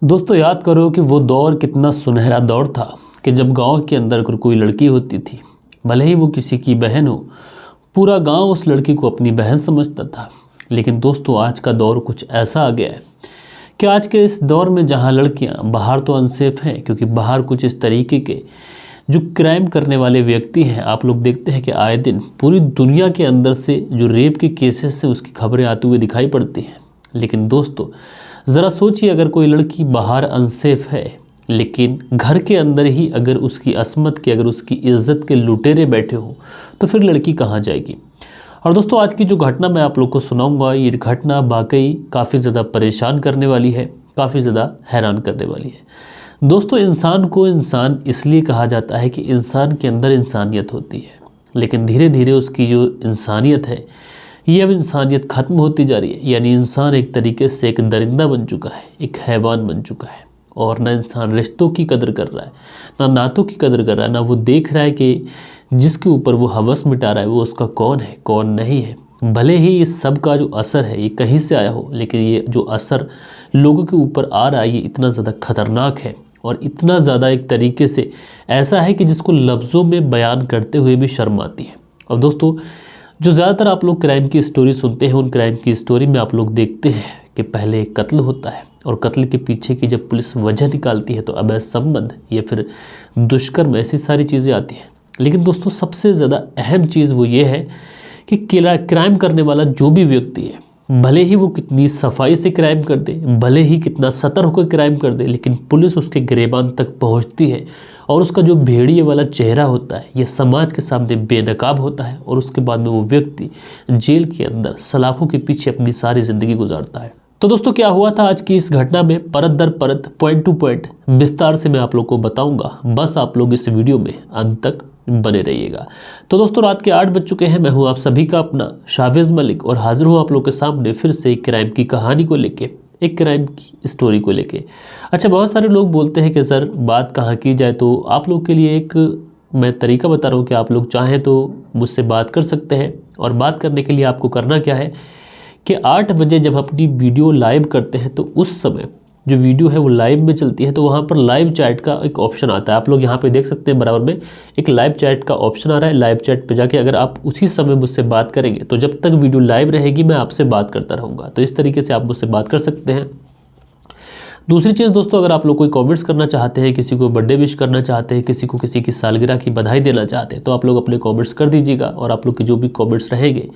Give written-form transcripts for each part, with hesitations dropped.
दोस्तों याद करो कि वो दौर कितना सुनहरा दौर था कि जब गांव के अंदर अगर कोई लड़की होती थी, भले ही वो किसी की बहन हो, पूरा गांव उस लड़की को अपनी बहन समझता था। लेकिन दोस्तों आज का दौर कुछ ऐसा आ गया है कि आज के इस दौर में जहां लड़कियां बाहर तो अनसेफ हैं, क्योंकि बाहर कुछ इस तरीके के जो क्राइम करने वाले व्यक्ति हैं, आप लोग देखते हैं कि आए दिन पूरी दुनिया के अंदर से जो रेप के केसेस से उसकी खबरें आती हुई दिखाई पड़ती हैं। लेकिन दोस्तों ज़रा सोचिए, अगर कोई लड़की बाहर अनसेफ है लेकिन घर के अंदर ही अगर उसकी असमत के, अगर उसकी इज्जत के लुटेरे बैठे हो, तो फिर लड़की कहाँ जाएगी। और दोस्तों आज की जो घटना मैं आप लोग को सुनाऊंगा, ये घटना वाकई काफ़ी ज़्यादा परेशान करने वाली है, काफ़ी ज़्यादा हैरान करने वाली है। दोस्तों इंसान को इंसान इसलिए कहा जाता है कि इंसान के अंदर इंसानियत होती है, लेकिन धीरे धीरे उसकी जो इंसानियत है ये अब इंसानियत ख़त्म होती जा रही है। यानी इंसान एक तरीके से एक दरिंदा बन चुका है, एक हैवान बन चुका है। और ना इंसान रिश्तों की कदर कर रहा है, ना नातों की कदर कर रहा है, ना वो देख रहा है कि जिसके ऊपर वो हवस मिटा रहा है वो उसका कौन है कौन नहीं है। भले ही इस सब का जो असर है ये कहीं से आया हो, लेकिन ये जो असर लोगों के ऊपर आ रहा है ये इतना ज़्यादा खतरनाक है और इतना ज़्यादा एक तरीके से ऐसा है कि जिसको लफ्ज़ों में बयान करते हुए भी शर्म आती है। और दोस्तों जो ज़्यादातर आप लोग क्राइम की स्टोरी सुनते हैं, उन क्राइम की स्टोरी में आप लोग देखते हैं कि पहले एक कत्ल होता है और कत्ल के पीछे की जब पुलिस वजह निकालती है तो अवैध संबंध या फिर दुष्कर्म, ऐसी सारी चीज़ें आती हैं। लेकिन दोस्तों सबसे ज़्यादा अहम चीज़ वो ये है कि क्राइम करने वाला जो भी व्यक्ति है, भले ही वो कितनी सफाई से क्राइम कर दे, भले ही कितना सतर्क होकर क्राइम कर दे, लेकिन पुलिस उसके गिरेबान तक पहुंचती है और उसका जो भेड़िए वाला चेहरा होता है यह समाज के सामने बेनकाब होता है और उसके बाद में वो व्यक्ति जेल के अंदर सलाखों के पीछे अपनी सारी ज़िंदगी गुजारता है। तो दोस्तों क्या हुआ था आज की इस घटना में, परत दर परत, पॉइंट टू पॉइंट विस्तार से मैं आप लोग को बताऊंगा। बस आप लोग इस वीडियो में अंत तक बने रहिएगा। तो दोस्तों रात के 8 बज चुके हैं। मैं हूं आप सभी का अपना शाहवेज मलिक और हाजिर हूं आप लोग के सामने फिर से एक क्राइम की कहानी को लेके, एक क्राइम की स्टोरी को लेके। अच्छा, बहुत सारे लोग बोलते हैं कि सर बात कहाँ की जाए, तो आप लोग के लिए एक मैं तरीका बता रहा हूँ कि आप लोग चाहें तो मुझसे बात कर सकते हैं। और बात करने के लिए आपको करना क्या है कि 8 बजे जब अपनी वीडियो लाइव करते हैं तो उस समय जो वीडियो है वो लाइव में चलती है, तो वहाँ पर लाइव चैट का एक ऑप्शन आता है। आप लोग यहाँ पे देख सकते हैं बराबर में एक लाइव चैट का ऑप्शन आ रहा है। लाइव चैट पे जाके अगर आप उसी समय मुझसे बात करेंगे तो जब तक वीडियो लाइव रहेगी मैं आपसे बात करता रहूँगा। तो इस तरीके से आप मुझसे बात कर सकते हैं। दूसरी चीज़ दोस्तों, अगर आप लोग कोई कमेंट्स करना चाहते हैं, किसी को बर्थडे विश करना चाहते हैं, किसी को किसी की सालगिरह की बधाई देना चाहते हैं, तो आप लोग अपने कमेंट्स कर दीजिएगा और आप लोग के जो भी कमेंट्स रहेंगे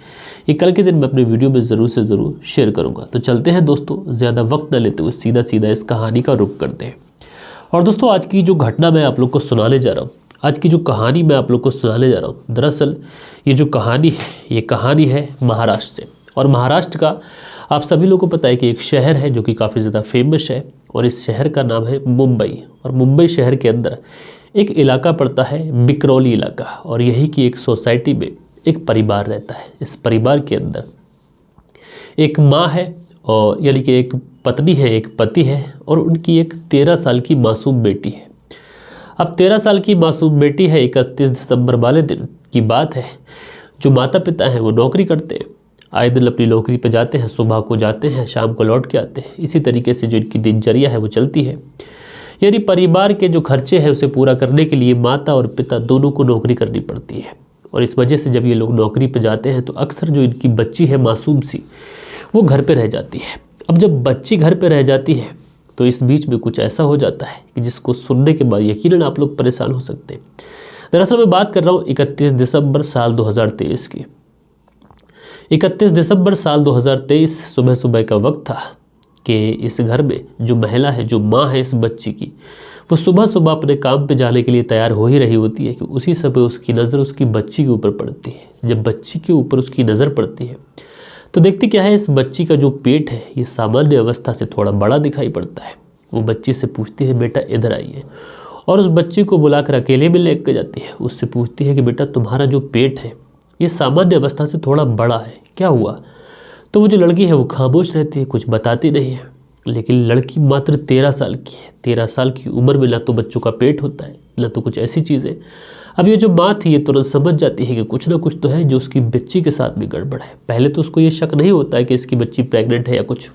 ये कल के दिन मैं अपने वीडियो में ज़रूर से ज़रूर शेयर करूँगा। तो चलते हैं दोस्तों, ज़्यादा वक्त न लेते हुए सीधा सीधा इस कहानी का रुख करते हैं। और दोस्तों आज की जो घटना मैं आप लोग को सुनाने जा रहा हूँ, आज की जो कहानी मैं आप लोग को सुनाने जा रहा हूँ, दरअसल ये जो कहानी है ये कहानी है महाराष्ट्र से। और महाराष्ट्र का आप सभी लोगों को पता है कि एक शहर है जो कि काफ़ी ज़्यादा फेमस है और इस शहर का नाम है मुंबई। और मुंबई शहर के अंदर एक इलाका पड़ता है बिकरौली इलाका, और यही की एक सोसाइटी में एक परिवार रहता है। इस परिवार के अंदर एक माँ है और यानी कि एक पत्नी है, एक पति है और उनकी एक 13 साल की मासूम बेटी है। अब 13 साल की मासूम बेटी है, 31 दिसंबर वाले दिन की बात है। जो माता पिता हैं वो नौकरी करते हैं, आए दिन अपनी नौकरी पर जाते हैं, सुबह को जाते हैं, शाम को लौट के आते हैं। इसी तरीके से जो इनकी दिनचर्या है वो चलती है। यानी परिवार के जो खर्चे हैं उसे पूरा करने के लिए माता और पिता दोनों को नौकरी करनी पड़ती है। और इस वजह से जब ये लोग नौकरी पर जाते हैं तो अक्सर जो इनकी बच्ची है मासूम सी, वो घर पर रह जाती है। अब जब बच्ची घर पर रह जाती है तो इस बीच में कुछ ऐसा हो जाता है कि जिसको सुनने के बाद यकीनन आप लोग परेशान हो सकते हैं। दरअसल मैं बात कर रहा हूँ 31 दिसंबर साल 2023 की। 31 दिसंबर साल 2023 सुबह सुबह का वक्त था कि इस घर में जो महिला है, जो माँ है इस बच्ची की, वो सुबह सुबह अपने काम पे जाने के लिए तैयार हो ही रही होती है कि उसी समय उसकी नज़र उसकी बच्ची के ऊपर पड़ती है। जब बच्ची के ऊपर उसकी नज़र पड़ती है तो देखती क्या है, इस बच्ची का जो पेट है ये सामान्य अवस्था से थोड़ा बड़ा दिखाई पड़ता है। वो बच्ची से पूछती है बेटा इधर आइए, और उस बच्ची को बुलाकर अकेले में लेकर जाती है। उससे पूछती है कि बेटा तुम्हारा जो पेट है ये सामान्य अवस्था से थोड़ा बड़ा है, क्या हुआ। तो वो जो लड़की है वो खामोश रहती है, कुछ बताती नहीं है। लेकिन लड़की मात्र 13 साल की है। 13 साल की उम्र में ना तो बच्चों का पेट होता है ना तो कुछ ऐसी चीज़ें। अब ये जो माँ थी ये तुरंत समझ जाती है कि कुछ ना कुछ तो है जो उसकी बच्ची के साथ भी गड़बड़ है। पहले तो उसको ये शक नहीं होता है कि इसकी बच्ची प्रेग्नेंट है या कुछ,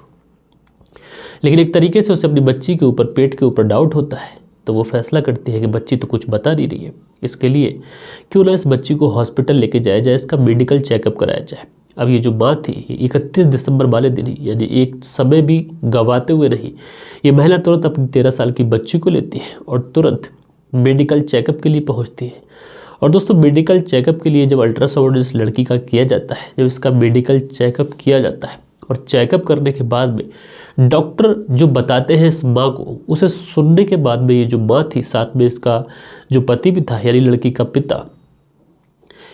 लेकिन एक तरीके से उसे अपनी बच्ची के ऊपर, पेट के ऊपर डाउट होता है, तो वो फैसला करती है कि बच्ची तो कुछ बता नहीं रही है, इसके लिए क्यों ना इस बच्ची को हॉस्पिटल लेके जाया जाए, इसका मेडिकल चेकअप कराया जाए। अब ये जो माँ थी, ये 31 दिसंबर वाले दिन ही, यानी एक समय भी गंवाते हुए नहीं, ये महिला तुरंत अपनी 13 साल की बच्ची को लेती है और तुरंत मेडिकल चेकअप के लिए पहुंचती है। और दोस्तों, मेडिकल चेकअप के लिए जब अल्ट्रासाउंड इस लड़की का किया जाता है, जब इसका मेडिकल चेकअप किया जाता है और चेकअप करने के बाद में डॉक्टर जो बताते हैं इस माँ को, उसे सुनने के बाद में ये जो माँ थी, साथ में इसका जो पति भी था यानी लड़की का पिता,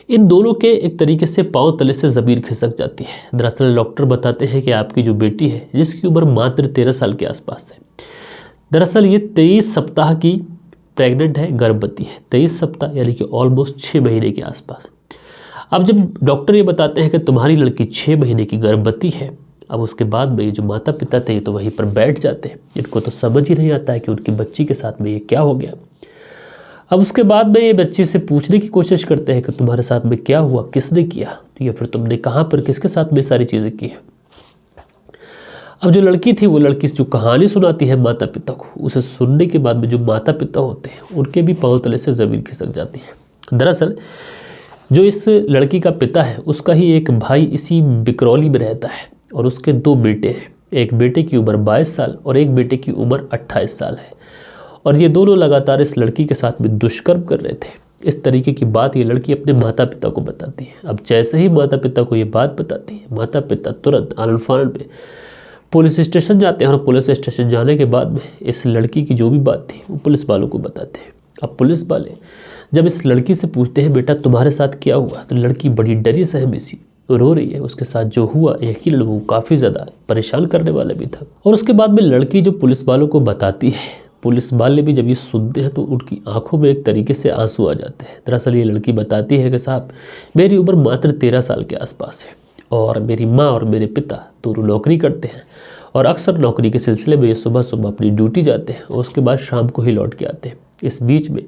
इन दोनों के एक तरीके से पांव तले से ज़मीन खिसक जाती है। दरअसल डॉक्टर बताते हैं कि आपकी जो बेटी है, जिसकी उम्र मात्र 13 साल के आसपास है, दरअसल ये 23 सप्ताह की प्रेग्नेंट है, गर्भवती है। 23 सप्ताह यानी कि ऑलमोस्ट 6 महीने के आसपास। अब जब डॉक्टर ये बताते हैं कि तुम्हारी लड़की 6 महीने की गर्भवती है, अब उसके बाद में ये जो माता पिता थे, ये तो वहीं पर बैठ जाते हैं। इनको तो समझ ही नहीं आता है कि उनकी बच्ची के साथ में ये क्या हो गया। अब उसके बाद में ये बच्ची से पूछने की कोशिश करते हैं कि तुम्हारे साथ में क्या हुआ, किसने किया, या फिर तुमने कहाँ पर किसके साथ में सारी चीज़ें की हैं। अब जो लड़की थी, वो लड़की जो कहानी सुनाती है माता पिता को, उसे सुनने के बाद में जो माता पिता होते हैं, उनके भी पांव तले से ज़मीन खिसक जाती है। दरअसल जो इस लड़की का पिता है, उसका ही एक भाई इसी बिकरौली में रहता है और उसके 2 बेटे हैं। एक बेटे की उम्र 22 साल और एक बेटे की उम्र 28 साल है। और ये दोनों लगातार इस लड़की के साथ में दुष्कर्म कर रहे थे। इस तरीके की बात ये लड़की अपने माता पिता को बताती है। अब जैसे ही माता पिता को ये बात बताती है, माता पिता तुरंत आनन फानन में पुलिस स्टेशन जाते हैं और पुलिस स्टेशन जाने के बाद में इस लड़की की जो भी बात थी वो पुलिस वालों को बताते हैं। अब पुलिस वाले जब इस लड़की से पूछते हैं, बेटा तुम्हारे साथ क्या हुआ, तो लड़की बड़ी डरी सहमी सी रो रही है। उसके साथ जो हुआ, यकीन लोगों को काफ़ी ज़्यादा परेशान करने वाला भी था। और उसके बाद में लड़की जो पुलिस वालों को बताती है, पुलिस वाले भी जब ये सुनते हैं तो उनकी आंखों में एक तरीके से आंसू आ जाते हैं। दरअसल ये लड़की बताती है कि साहब, मेरी उम्र मात्र 13 साल के आसपास है और मेरी माँ और मेरे पिता दोनों नौकरी करते हैं और अक्सर नौकरी के सिलसिले में ये सुबह सुबह अपनी ड्यूटी जाते हैं और उसके बाद शाम को ही लौट के आते हैं। इस बीच में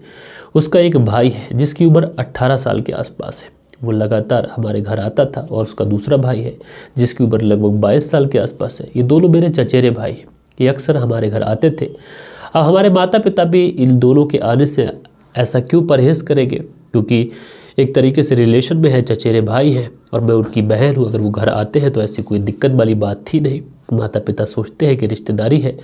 उसका एक भाई है जिसकी उम्र 18 साल के आसपास है, वो लगातार हमारे घर आता था। और उसका दूसरा भाई है जिसकी उम्र लगभग 22 साल के आसपास है। ये दोनों मेरे चचेरे भाई हैं, ये अक्सर हमारे घर आते थे। अब हमारे माता पिता भी इन दोनों के आने से ऐसा क्यों परहेज़ करेंगे, क्योंकि एक तरीके से रिलेशन में है, चचेरे भाई हैं और मैं उनकी बहन हूँ। अगर वो घर आते हैं तो ऐसी कोई दिक्कत वाली बात थी नहीं। माता पिता सोचते हैं कि रिश्तेदारी है,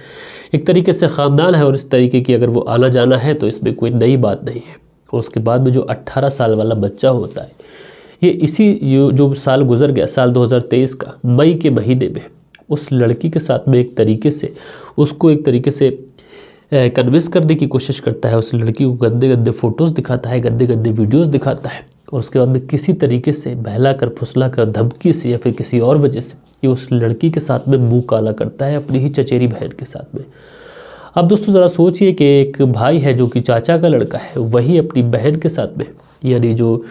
एक तरीके से ख़ानदान है और इस तरीके की अगर वो आना जाना है तो इसमें कोई नई बात नहीं है। और उसके बाद में जो 18 साल वाला बच्चा होता है, ये इसी जो साल गुजर गया, साल 2023 का मई के महीने में उस लड़की के साथ में एक तरीके से उसको एक तरीके से कन्विंस करने की कोशिश करता है। उस लड़की को गंदे गंदे फ़ोटोज़ दिखाता है, गंदे गंदे वीडियोज़ दिखाता है और उसके बाद में किसी तरीके से बहला कर, फुसला कर, धमकी से या फिर किसी और वजह से ये उस लड़की के साथ में मुंह काला करता है अपनी ही चचेरी बहन के साथ में। अब दोस्तों ज़रा सोचिए कि एक भाई है जो कि चाचा का लड़का है, वही अपनी बहन के साथ में, यानी जो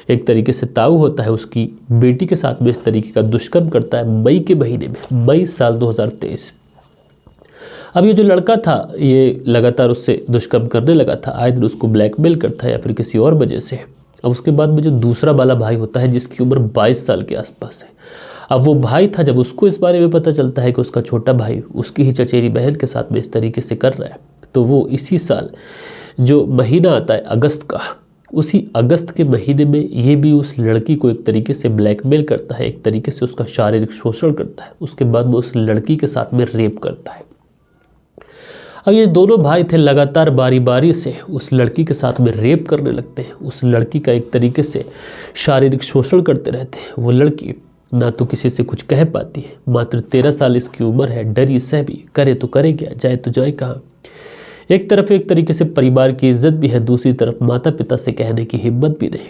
एक तरीके से ताऊ होता है, उसकी बेटी के साथ में इस तरीके का दुष्कर्म करता है मई के महीने में, मई साल 2023। अब ये जो लड़का था, ये लगातार उससे दुष्कर्म करने लगा था, आए दिन उसको ब्लैकमेल करता है या फिर किसी और वजह से। अब उसके बाद में जो दूसरा वाला भाई होता है जिसकी उम्र 22 साल के आसपास है, अब वो भाई था, जब उसको इस बारे में पता चलता है कि उसका छोटा भाई उसकी ही चचेरी बहन के साथ में इस तरीके से कर रहा है, तो वो इसी साल जो महीना आता है अगस्त का, उसी अगस्त के महीने में ये भी उस लड़की को एक तरीके से ब्लैकमेल करता है, एक तरीके से उसका शारीरिक शोषण करता है। उसके बाद में उस लड़की के साथ में रेप करता है। अब ये दोनों भाई थे, लगातार बारी बारी से उस लड़की के साथ में रेप करने लगते हैं, उस लड़की का एक तरीके से शारीरिक शोषण करते रहते हैं। वो लड़की ना तो किसी से कुछ कह पाती है, मात्र 13 साल इसकी उम्र है, डरी सहमी, करे तो करे क्या, जाए तो जाए कहाँ। एक तरफ एक तरीके से परिवार की इज्जत भी है, दूसरी तरफ माता पिता से कहने की हिम्मत भी नहीं,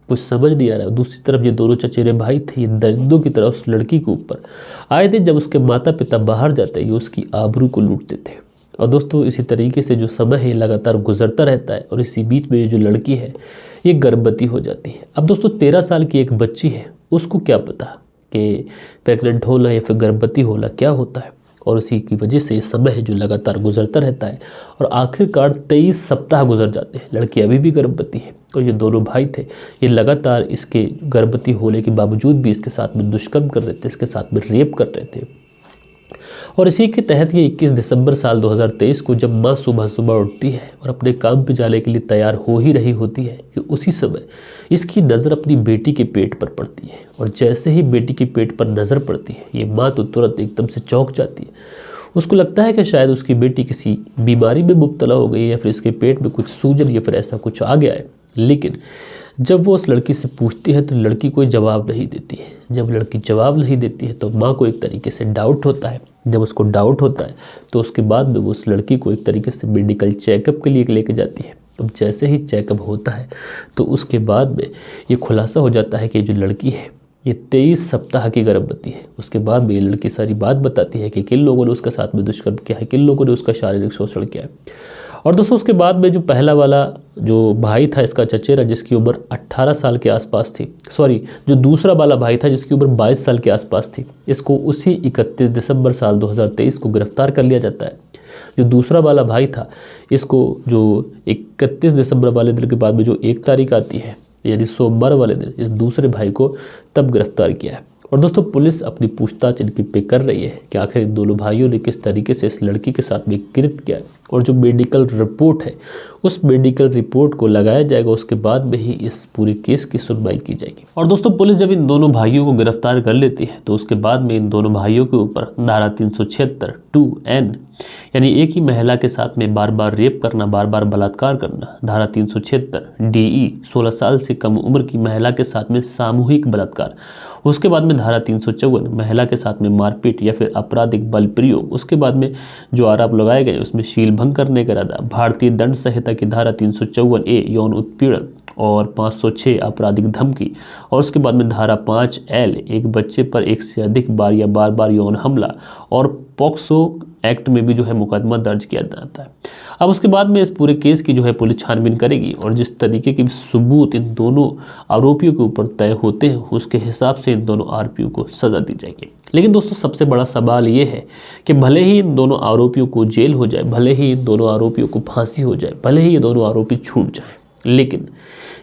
कुछ समझ नहीं आ रहा है। दूसरी तरफ ये दोनों चचेरे भाई थे, ये दरिंदों की तरह उस लड़की के ऊपर आए थे। जब उसके माता पिता बाहर जाते ये उसकी आबरू को लूटते थे। और दोस्तों इसी तरीके से जो समय है लगातार गुजरता रहता है और इसी बीच में ये जो लड़की है ये गर्भवती हो जाती है। अब दोस्तों 13 साल की एक बच्ची है, उसको क्या पता कि प्रेग्नेंट होना या फिर गर्भवती होना क्या होता है। और उसी की वजह से ये समय है जो लगातार गुजरता रहता है और आखिरकार 23 सप्ताह गुजर जाते हैं। लड़की अभी भी गर्भवती है और ये दोनों भाई थे, ये लगातार इसके गर्भवती होने के बावजूद भी इसके साथ में दुष्कर्म कर रहे थे, इसके साथ में रेप कर रहे थे। और इसी के तहत ये 21 दिसंबर साल 2023 को जब माँ सुबह सुबह उठती है और अपने काम पे जाने के लिए तैयार हो ही रही होती है कि उसी समय इसकी नज़र अपनी बेटी के पेट पर पड़ती है। और जैसे ही बेटी के पेट पर नज़र पड़ती है ये माँ तो तुरंत एकदम से चौंक जाती है। उसको लगता है कि शायद उसकी बेटी किसी बीमारी में मुब्तला हो गई है या फिर इसके पेट में कुछ सूजन या फिर ऐसा कुछ आ गया है। लेकिन जब वो उस लड़की से पूछती है तो लड़की कोई जवाब नहीं देती है। जब लड़की जवाब नहीं देती है तो माँ को एक तरीके से डाउट होता है। जब उसको डाउट होता है तो उसके बाद में वो उस लड़की को एक तरीके से मेडिकल चेकअप के लिए लेके जाती है। अब जैसे ही चेकअप होता है तो उसके बाद में ये खुलासा हो जाता है कि जो लड़की है ये 23 सप्ताह की गर्भवती है। उसके बाद में ये लड़की सारी बात बताती है कि किन लोगों ने उसके साथ में दुष्कर्म किया है, किन लोगों ने उसका शारीरिक शोषण किया है। और दोस्तों उसके बाद में जो पहला वाला जो भाई था इसका चचेरा, जिसकी उम्र 18 साल के आसपास थी, जो दूसरा वाला भाई था जिसकी उम्र 22 साल के आसपास थी, इसको उसी 31 दिसंबर साल 2023 को गिरफ्तार कर लिया जाता है। जो दूसरा वाला भाई था इसको जो 31 दिसंबर वाले दिन के बाद में जो 1 तारीख आती है यानी सोमवार वाले दिन इस दूसरे भाई को तब गिरफ्तार किया है। और दोस्तों पुलिस अपनी पूछताछ इनकी पे कर रही है कि आखिर इन दोनों भाइयों ने किस तरीके से इस लड़की के साथ में कृत्य किया है। और जो मेडिकल रिपोर्ट है उस मेडिकल रिपोर्ट को लगाया जाएगा, उसके बाद में ही इस पूरे केस की सुनवाई की जाएगी। और दोस्तों पुलिस जब इन दोनों भाइयों को गिरफ्तार कर लेती है तो उसके बाद में इन दोनों भाइयों के ऊपर धारा 376 2N यानी एक ही महिला के साथ में बार बार रेप करना, बार बार बलात्कार करना, धारा 376 DE 16 साल से कम उम्र की महिला के साथ में सामूहिक बलात्कार, उसके बाद में धारा 354 महिला के साथ में मारपीट या फिर आपराधिक बल प्रयोग, उसके बाद में जो आरोप लगाए गए उसमें शील भंग करने का इरादा, भारतीय दंड संहिता की धारा 354A यौन उत्पीड़न और 506 आपराधिक धमकी, और उसके बाद में धारा 5L एक बच्चे पर एक से अधिक बार या बार बार यौन हमला, और पॉक्सो एक्ट में भी जो है मुकदमा दर्ज किया जाता है। अब उसके बाद में इस पूरे केस की जो है पुलिस छानबीन करेगी और जिस तरीके के सबूत इन दोनों आरोपियों के ऊपर तय होते हैं उसके हिसाब से इन दोनों आरोपियों को सज़ा दी जाएगी। लेकिन दोस्तों सबसे बड़ा सवाल ये है कि भले ही इन दोनों आरोपियों को जेल हो जाए, भले ही इन दोनों आरोपियों को फांसी हो जाए, भले ही ये दोनों आरोपी छूट जाएं, लेकिन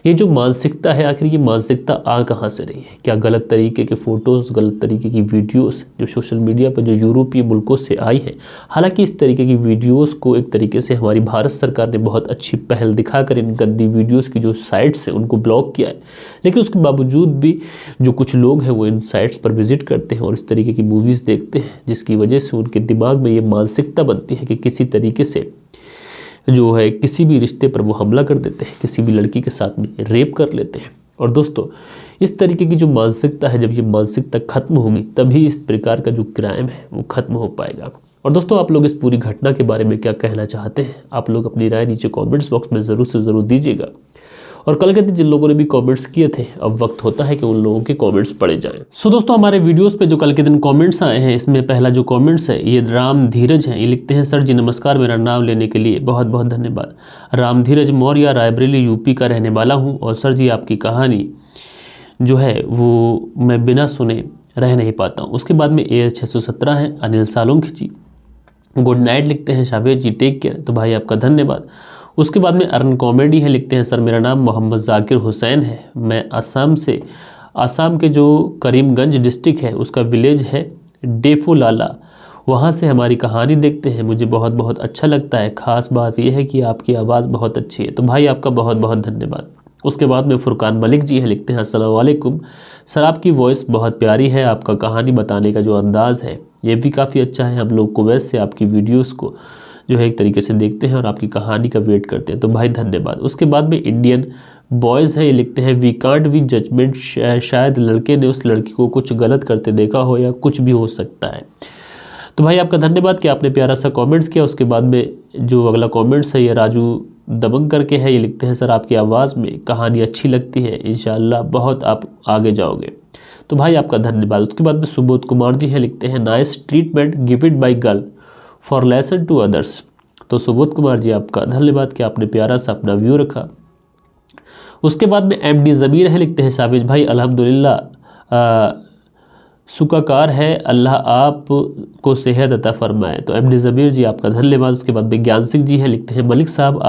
ये जो मानसिकता है आखिर ये मानसिकता आ कहाँ से रही है? क्या गलत तरीके के फ़ोटोज़, गलत तरीके की वीडियोस जो सोशल मीडिया पर जो यूरोपीय मुल्कों से आई है, हालांकि इस तरीके की वीडियोस को एक तरीके से हमारी भारत सरकार ने बहुत अच्छी पहल दिखाकर इन गंदी वीडियोस की जो साइट्स हैं उनको ब्लॉक किया है, लेकिन उसके बावजूद भी जो कुछ लोग हैं वो इन साइट्स पर विजिट करते हैं और इस तरीके की मूवीज़ देखते हैं, जिसकी वजह से उनके दिमाग में ये मानसिकता बनती है कि किसी तरीके से जो है किसी भी रिश्ते पर वो हमला कर देते हैं, किसी भी लड़की के साथ में रेप कर लेते हैं। और दोस्तों इस तरीके की जो मानसिकता है, जब ये मानसिकता खत्म होगी तभी इस प्रकार का जो क्राइम है वो खत्म हो पाएगा। और दोस्तों आप लोग इस पूरी घटना के बारे में क्या कहना चाहते हैं? आप लोग अपनी राय नीचे कमेंट्स बॉक्स में ज़रूर से ज़रूर दीजिएगा। और कल के दिन जिन लोगों ने भी कमेंट्स किए थे अब वक्त होता है कि उन लोगों के कमेंट्स पढ़े जाएं। सो दोस्तों हमारे वीडियोस पे जो कल के दिन कमेंट्स आए हैं इसमें पहला जो कमेंट्स है ये राम धीरज है। ये लिखते हैं सर जी नमस्कार, मेरा नाम लेने के लिए बहुत बहुत धन्यवाद। राम धीरज मौर्य, रायबरेली यूपी का रहने वाला हूँ और सर जी आपकी कहानी जो है वो मैं बिना सुने रह नहीं पाता हूँ। उसके बाद में AS 617 है अनिल सालुंख जी, गुड नाइट लिखते हैं शावेद जी, टेक केयर, तो भाई आपका धन्यवाद। उसके बाद में अर्न कॉमेडी है, लिखते हैं सर मेरा नाम मोहम्मद जाकिर हुसैन है, मैं आसाम के जो करीमगंज डिस्ट्रिक्ट है उसका विलेज है डेफोलाला, वहाँ से हमारी कहानी देखते हैं, मुझे बहुत बहुत अच्छा लगता है, ख़ास बात यह है कि आपकी आवाज़ बहुत अच्छी है, तो भाई आपका बहुत बहुत धन्यवाद। उसके बाद में फुरकान मलिक जी है, लिखते हैं अस्सलाम वालेकुम सर, आपकी वॉइस बहुत प्यारी है, आपका कहानी बताने का जो अंदाज़ है ये भी काफ़ी अच्छा है, हम लोग कुवैत से आपकी वीडियोस को जो है एक तरीके से देखते हैं और आपकी कहानी का वेट करते हैं, तो भाई धन्यवाद। उसके बाद में इंडियन बॉयज़ है, ये लिखते हैं वी कांट वी जजमेंट, शायद लड़के ने उस लड़की को कुछ गलत करते देखा हो या कुछ भी हो सकता है, तो भाई आपका धन्यवाद कि आपने प्यारा सा कमेंट्स किया। उसके बाद में जो अगला कमेंट्स है ये राजू दबंग करके है, ये लिखते हैं सर आपकी आवाज़ में कहानी अच्छी लगती है, इंशाल्लाह बहुत आप आगे जाओगे, तो भाई आपका धन्यवाद। उसके बाद में सुबोध कुमार जी है, लिखते हैं nice treatment given by girl for lesson to others, तो सुबोध कुमार जी आपका धन्यवाद कि आपने प्यारा सा अपना व्यू रखा। उसके बाद में MD ज़मीर है, लिखते हैं साबिज भाई अल्हम्दुलिल्लाह सुकाकार है, अल्लाह आप को सेहत अता फरमाए, तो MD ज़मीर जी आपका धन्यवाद। उसके बाद में ज्ञान सिंह जी हैं, लिखते हैं मलिक साहब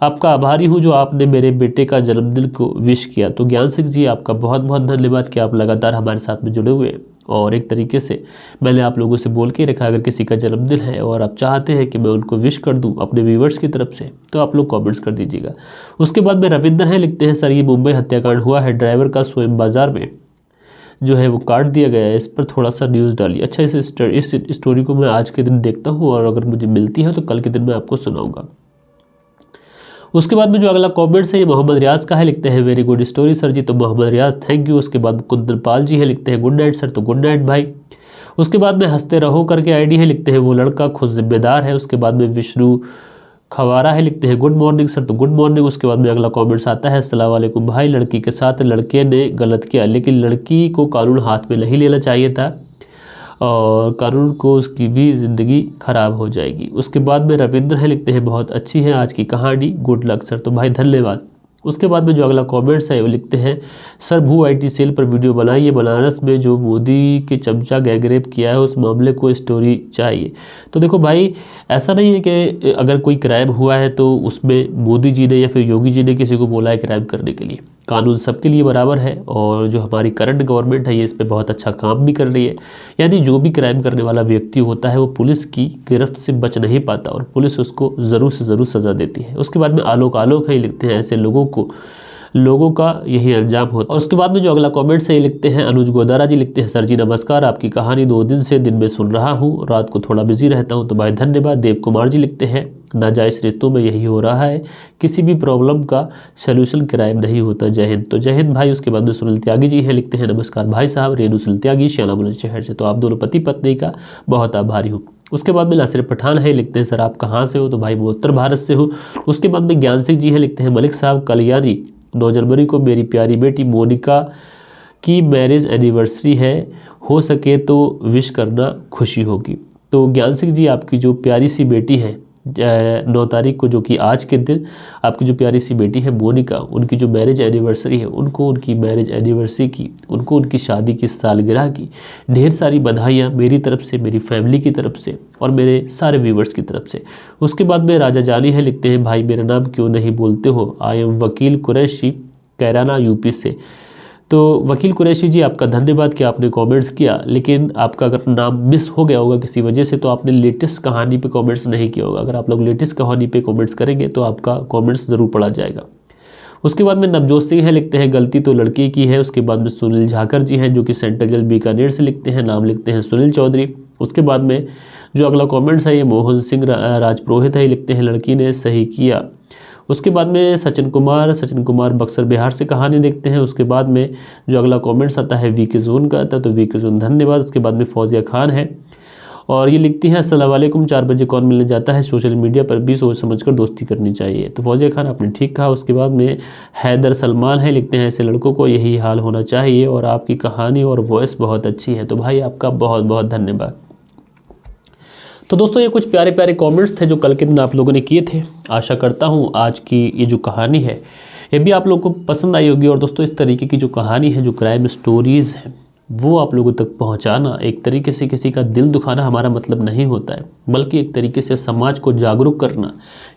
आपका आभारी हूँ जो आपने मेरे बेटे का जन्मदिन को विश किया, तो ज्ञान सिंह जी आपका बहुत बहुत धन्यवाद कि आप लगातार हमारे साथ में जुड़े हुए हैं। और एक तरीके से मैंने आप लोगों से बोल के रखा, अगर किसी का जन्मदिन है और आप चाहते हैं कि मैं उनको विश कर दूं अपने व्यूवर्स की तरफ से, तो आप लोग कमेंट्स कर दीजिएगा। उसके बाद में रविंद्र हैं, लिखते हैं सर ये मुंबई हत्याकांड हुआ है, ड्राइवर का स्वयं बाजार में जो है वो काट दिया गया है, इस पर थोड़ा सा न्यूज़ डालिए। अच्छा, इस स्टोरी को मैं आज के दिन देखता हूँ और अगर मुझे मिलती है तो कल के दिन मैं आपको सुनाऊँगा। उसके बाद में जो अगला कमेंट्स है ये मोहम्मद रियाज का है, लिखते हैं वेरी गुड स्टोरी सर जी, तो मोहम्मद रियाज थैंक यू। उसके बाद कुंदन पाल जी है, लिखते हैं गुड नाइट सर, तो गुड नाइट भाई। उसके बाद में हंसते रहो करके आईडी है, लिखते हैं वो लड़का खुद जिम्मेदार है। उसके बाद में विष्णु खवारा है, लिखते हैं गुड मॉर्निंग सर, तो गुड मॉर्निंग। उसके बाद में अगला कमेंट्स आता है अस्सलाम वालेकुम भाई, लड़की के साथ लड़के ने गलत किया, लेकिन लड़की को कानून हाथ में नहीं लेना चाहिए था और कानून को उसकी भी ज़िंदगी ख़राब हो जाएगी। उसके बाद में रविंद्र है, लिखते हैं बहुत अच्छी है आज की कहानी, गुड लक सर, तो भाई धन्यवाद। उसके बाद में जो अगला कमेंट्स है वो लिखते हैं सर भू आईटी सेल पर वीडियो बनाइए, बनारस में जो मोदी के चमचा गैंगरेप किया है उस मामले को स्टोरी चाहिए। तो देखो भाई, ऐसा नहीं है कि अगर कोई क्राइम हुआ है तो उसमें मोदी जी ने या फिर योगी जी ने किसी को बोला है क्राइम करने के लिए। कानून सबके लिए बराबर है और जो हमारी करंट गवर्नमेंट है ये इस पर बहुत अच्छा काम भी कर रही है। यानी जो भी क्राइम करने वाला व्यक्ति होता है वो पुलिस की गिरफ्त से बच नहीं पाता और पुलिस उसको ज़रूर से ज़रूर सज़ा देती है। उसके बाद में आलोक है, लिखते हैं ऐसे लोगों का यही अंजाम होता है। और उसके बाद में जो अगला कमेंट है ये लिखते हैं अनुज गोदारा जी, लिखते हैं सर जी नमस्कार, आपकी कहानी 2 दिन से दिन में सुन रहा हूँ, रात को थोड़ा बिजी रहता हूँ, तो भाई धन्यवाद। देव कुमार जी लिखते हैं नाजायज़ रिश्तों में यही हो रहा है, किसी भी प्रॉब्लम का सलूशन क्राइम नहीं होता, जय हिंद, तो जय हिंद भाई। उसके बाद में सुनील त्यागी जी है, लिखते हैं नमस्कार भाई साहब, रेणु सुनील त्यागी श्याला बुलंदशहर से, तो आप दोनों पति पत्नी का बहुत आभारी हूँ। उसके बाद में नासिर पठान है, लिखते हैं सर आप कहाँ से हो, तो भाई मैं उत्तर भारत से हूँ। उसके बाद में ज्ञान सिंह जी है, लिखते हैं मलिक साहब कल्याणी 9 जनवरी को मेरी प्यारी बेटी मोनिका की मैरिज एनिवर्सरी है, हो सके तो विश करना, खुशी होगी। तो ज्ञान सिंह जी आपकी जो प्यारी सी बेटी है 9 तारीख को, जो कि आज के दिन आपकी जो प्यारी सी बेटी है मोनिका, उनकी जो मैरिज एनिवर्सरी है, उनको उनकी मैरिज एनिवर्सरी की, उनको उनकी शादी की सालगिरह की ढेर सारी बधाइयाँ मेरी तरफ से, मेरी फैमिली की तरफ से और मेरे सारे व्यूवर्स की तरफ से। उसके बाद में राजा जानी है, लिखते हैं भाई मेरा नाम क्यों नहीं बोलते हो, आई एम वकील कुरैशी कैराना यूपी से। तो वकील कुरैशी जी आपका धन्यवाद कि आपने कमेंट्स किया, लेकिन आपका अगर नाम मिस हो गया होगा किसी वजह से तो आपने लेटेस्ट कहानी पे कमेंट्स नहीं किया होगा। अगर आप लोग लेटेस्ट कहानी पे कमेंट्स करेंगे तो आपका कमेंट्स ज़रूर पढ़ा जाएगा। उसके बाद में नवजोत सिंह है, लिखते हैं गलती तो लड़की की है। उसके बाद में सुनील झाकर जी हैं जो कि सेंट्रल जेल बीकानेर से, लिखते हैं नाम लिखते हैं सुनील चौधरी। उसके बाद में जो अगला कॉमेंट्स है ये मोहन सिंह राजपुरोहित है, लिखते हैं लड़की ने सही किया। उसके बाद में सचिन कुमार बक्सर बिहार से कहानी देखते हैं। उसके बाद में जो अगला कमेंट्स आता है वीके जोन का आता है, तो वीके जोन धन्यवाद। उसके बाद में फौजिया खान है और ये लिखती है अस्सलाम वालेकुम, 4 बजे कौन मिलने जाता है, सोशल मीडिया पर भी सोच समझकर दोस्ती करनी चाहिए। तो फौजिया खान आपने ठीक कहा। उसके बाद में हैदर सलमान है, लिखते हैं ऐसे लड़कों को यही हाल होना चाहिए और आपकी कहानी और वॉइस बहुत अच्छी है। तो भाई आपका बहुत बहुत धन्यवाद। तो दोस्तों ये कुछ प्यारे प्यारे कमेंट्स थे जो कल के दिन आप लोगों ने किए थे। आशा करता हूँ आज की ये जो कहानी है ये भी आप लोगों को पसंद आई होगी। और दोस्तों इस तरीके की जो कहानी है, जो क्राइम स्टोरीज़ हैं, वो आप लोगों तक पहुंचाना, एक तरीके से किसी का दिल दुखाना हमारा मतलब नहीं होता है, बल्कि एक तरीके से समाज को जागरूक करना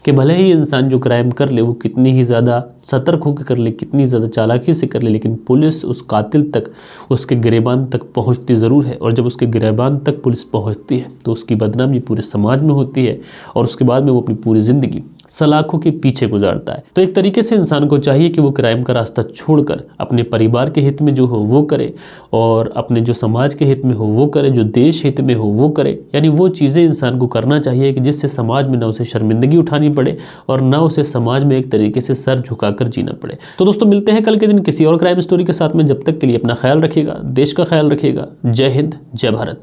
कि भले ही इंसान जो क्राइम कर ले वो कितनी ही ज़्यादा सतर्क होकर कर ले, कितनी ज़्यादा चालाकी से कर ले, लेकिन पुलिस उस कातिल तक, उसके गिरेबान तक पहुंचती ज़रूर है। और जब उसके गिरेबान तक पुलिस पहुंचती है तो उसकी बदनामी पूरे समाज में होती है और उसके बाद में वो अपनी पूरी ज़िंदगी सलाखों के पीछे गुजारता है। तो एक तरीके से इंसान को चाहिए कि वो क्राइम का रास्ता छोड़कर अपने परिवार के हित में जो हो वो करे और अपने जो समाज के हित में हो वो करे, जो देश हित में हो वो करे। यानी वो चीज़ें इंसान को करना चाहिए कि जिससे समाज में ना उसे शर्मिंदगी उठानी पड़े और ना उसे समाज में एक तरीके से सर झुकाकर जीना पड़े। तो दोस्तों मिलते हैं कल के दिन किसी और क्राइम स्टोरी के साथ में। जब तक के लिए अपना ख्याल रखिएगा, देश का ख्याल रखिएगा। जय हिंद, जय भारत।